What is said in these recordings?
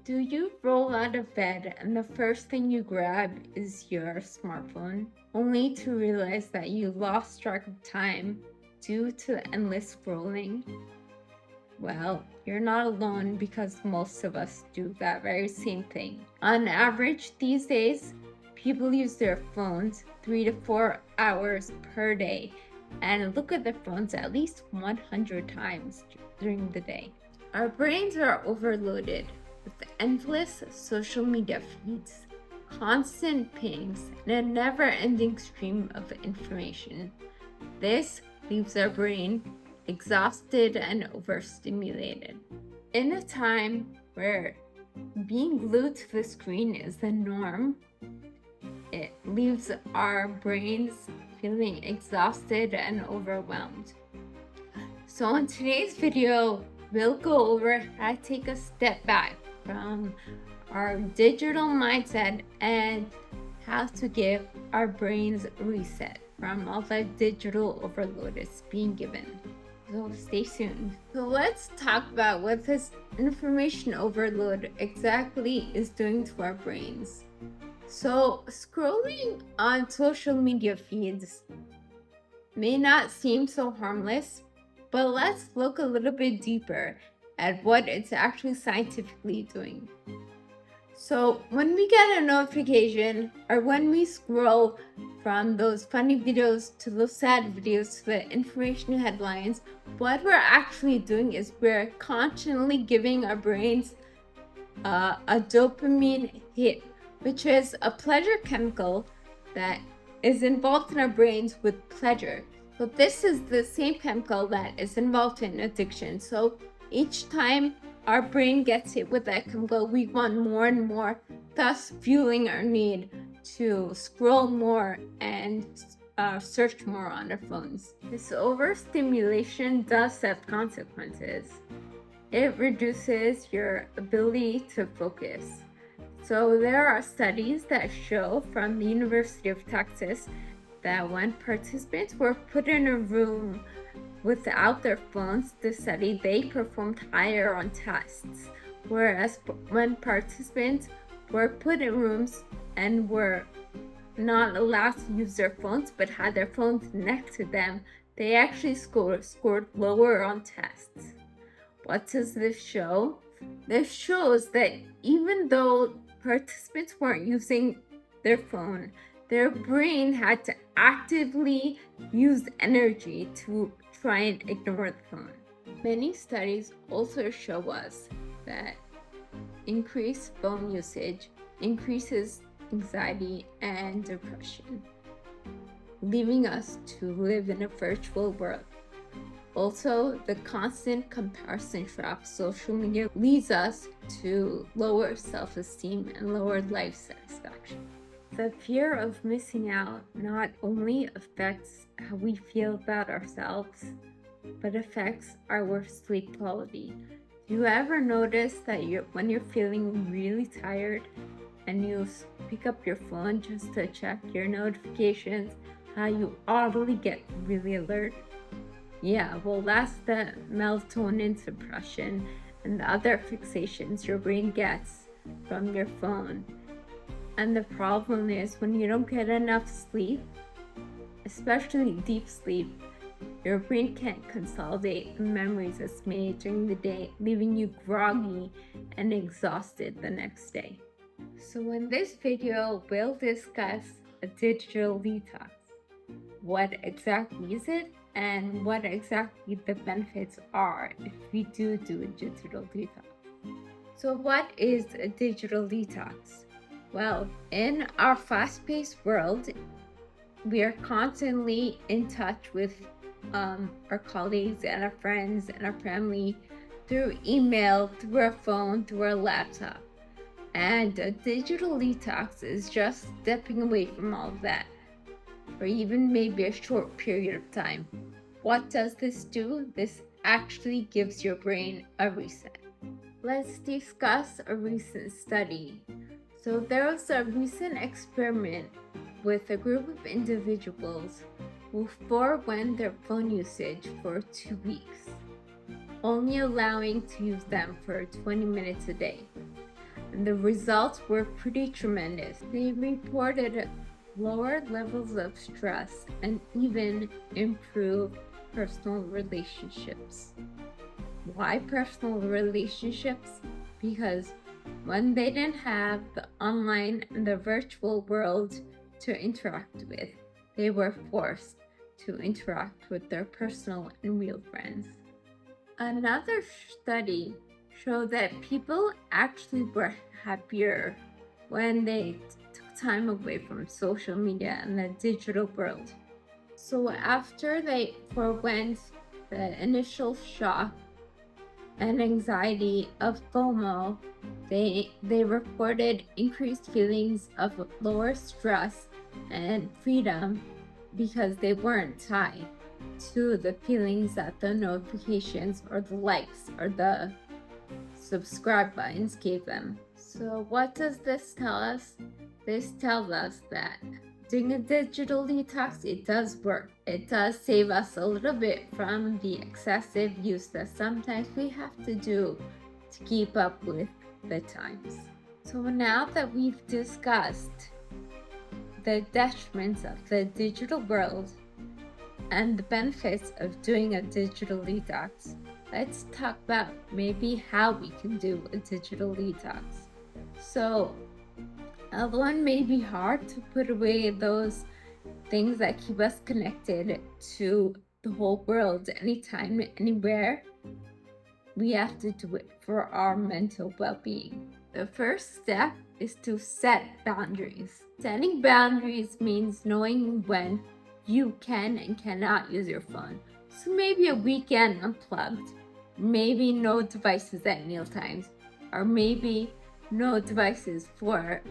Do you roll out of bed and the first thing you grab is your smartphone, only to realize that you lost track of time due to endless scrolling? Well, you're not alone because most of us do that very same thing. On average, these days, people use their phones 3 to 4 hours per day and look at their phones at least 100 times during the day. Our brains are overloaded with endless social media feeds, constant pings, and a never-ending stream of information. This leaves our brain exhausted and overstimulated. In a time where being glued to the screen is the norm, it leaves our brains feeling exhausted and overwhelmed. So in today's video, we'll go over how to take a step back from our digital mindset and how to give our brains a reset from all the digital overload it's being given. So stay tuned. So let's talk about what this information overload exactly is doing to our brains. So scrolling on social media feeds may not seem so harmless, but let's look a little bit deeper at what it's actually scientifically doing. So when we get a notification or when we scroll from those funny videos to those sad videos to the information headlines, what we're actually doing is we're constantly giving our brains a dopamine hit, which is a pleasure chemical that is involved in our brains with pleasure. So this is the same chemical that is involved in addiction. So each time our brain gets hit with that chemical, we want more and more, thus fueling our need to scroll more and search more on our phones. This overstimulation does have consequences. It reduces your ability to focus. So there are studies that show from the University of Texas that when participants were put in a room without their phones to study, they performed higher on tests. Whereas when participants were put in rooms and were not allowed to use their phones but had their phones next to them, they actually scored lower on tests. What does this show? This shows that even though participants weren't using their phone, their brain had to actively use energy to try and ignore the phone. Many studies also show us that increased phone usage increases anxiety and depression, leaving us to live in a virtual world. Also, the constant comparison trap social media leads us to lower self-esteem and lower life satisfaction. The fear of missing out not only affects how we feel about ourselves, but affects our sleep quality. Do you ever notice that when you're feeling really tired and you pick up your phone just to check your notifications, how you audibly get really alert? Yeah, well, that's the melatonin suppression and the other fixations your brain gets from your phone. And the problem is when you don't get enough sleep, especially deep sleep, your brain can't consolidate the memories it's made during the day, leaving you groggy and exhausted the next day. So in this video, we'll discuss a digital detox. What exactly is it, and what exactly the benefits are if we do a digital detox. So what is a digital detox? Well, in our fast-paced world, we are constantly in touch with our colleagues and our friends and our family through email, through our phone, through our laptop. And a digital detox is just stepping away from all of that, or even maybe a short period of time. What does this do? This actually gives your brain a reset. Let's discuss a recent study. So there was a recent experiment with a group of individuals who forewent their phone usage for 2 weeks, only allowing to use them for 20 minutes a day. and the results were pretty tremendous. They reported lower levels of stress and even improved personal relationships. Why personal relationships? Because when they didn't have the online and the virtual world to interact with, they were forced to interact with their personal and real friends. Another study showed that people actually were happier when they took time away from social media and the digital world. So after they forwent the initial shock and anxiety of FOMO, they reported increased feelings of lower stress and freedom because they weren't tied to the feelings that the notifications or the likes or the subscribe buttons gave them. So what does this tell us? This tells us that doing a digital detox, it does work. It does save us a little bit from the excessive use that sometimes we have to do to keep up with the times. So now that we've discussed the detriments of the digital world and the benefits of doing a digital detox, let's talk about maybe how we can do a digital detox. So, although it may be hard to put away those things that keep us connected to the whole world anytime, anywhere, we have to do it for our mental well-being. The first step is to set boundaries. Setting boundaries means knowing when you can and cannot use your phone. So maybe a weekend unplugged, maybe no devices at mealtimes, or maybe no devices for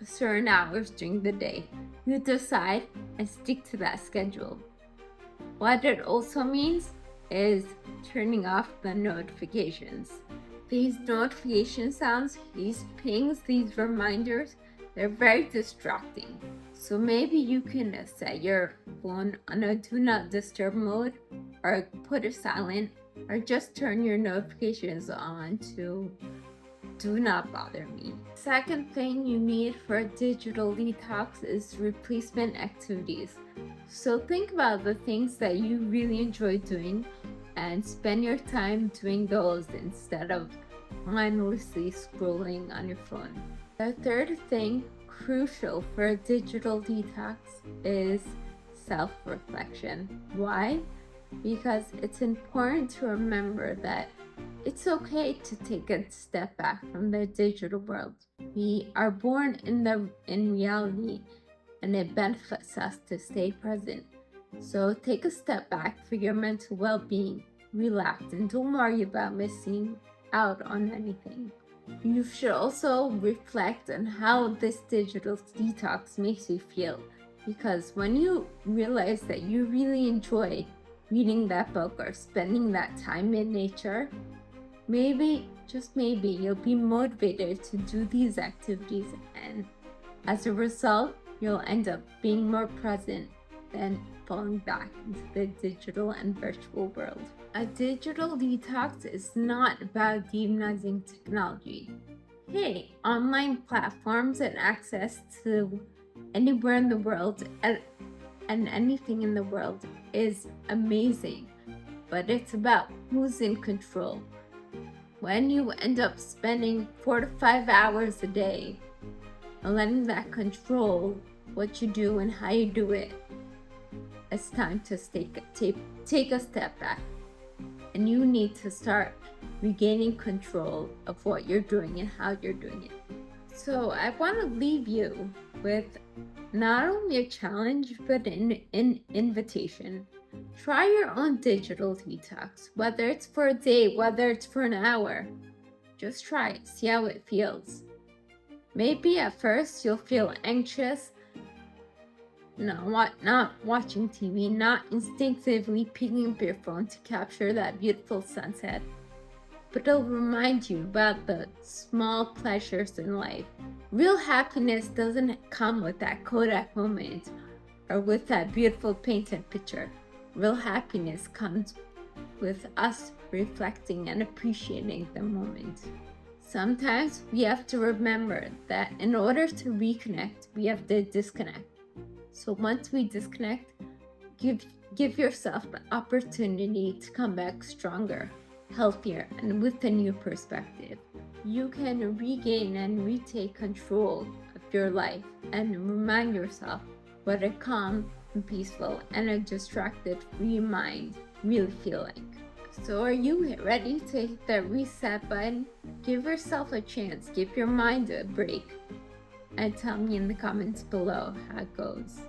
certain hours during the day. You decide and stick to that schedule. What it also means is turning off the notifications. These notification sounds, these pings, these reminders, they're very distracting. So maybe you can set your phone on a do not disturb mode, or put it silent, or just turn your notifications on to do not bother me. Second thing you need for a digital detox is replacement activities. So think about the things that you really enjoy doing and spend your time doing those instead of mindlessly scrolling on your phone. The third thing, crucial for a digital detox, is self-reflection. Why? Because it's important to remember that it's okay to take a step back from the digital world. We are born in reality, and it benefits us to stay present. So take a step back for your mental well-being. Relax and don't worry about missing out on anything. You should also reflect on how this digital detox makes you feel, because when you realize that you really enjoy reading that book or spending that time in nature, maybe, just maybe, you'll be motivated to do these activities, and as a result, you'll end up being more present than falling back into the digital and virtual world. A digital detox is not about demonizing technology. Hey, online platforms and access to anywhere in the world and anything in the world is amazing, but it's about who's in control. When you end up spending 4 to 5 hours a day and letting that control what you do and how you do it, it's time to take a step back, and you need to start regaining control of what you're doing and how you're doing it. So I want to leave you with not only a challenge, but an invitation. Try your own digital detox, whether it's for a day, whether it's for an hour. Just try it, see how it feels. Maybe at first you'll feel anxious, not watching TV, not instinctively picking up your phone to capture that beautiful sunset, but it'll remind you about the small pleasures in life. Real happiness doesn't come with that Kodak moment or with that beautiful painted picture. Real happiness comes with us reflecting and appreciating the moment. Sometimes we have to remember that in order to reconnect, we have to disconnect. So once we disconnect, give yourself the opportunity to come back stronger, healthier, and with a new perspective. You can regain and retake control of your life and remind yourself what a calm and peaceful and a distracted free mind really feel like. So are you ready to hit that reset button? Give yourself a chance, give your mind a break, and tell me in the comments below how it goes.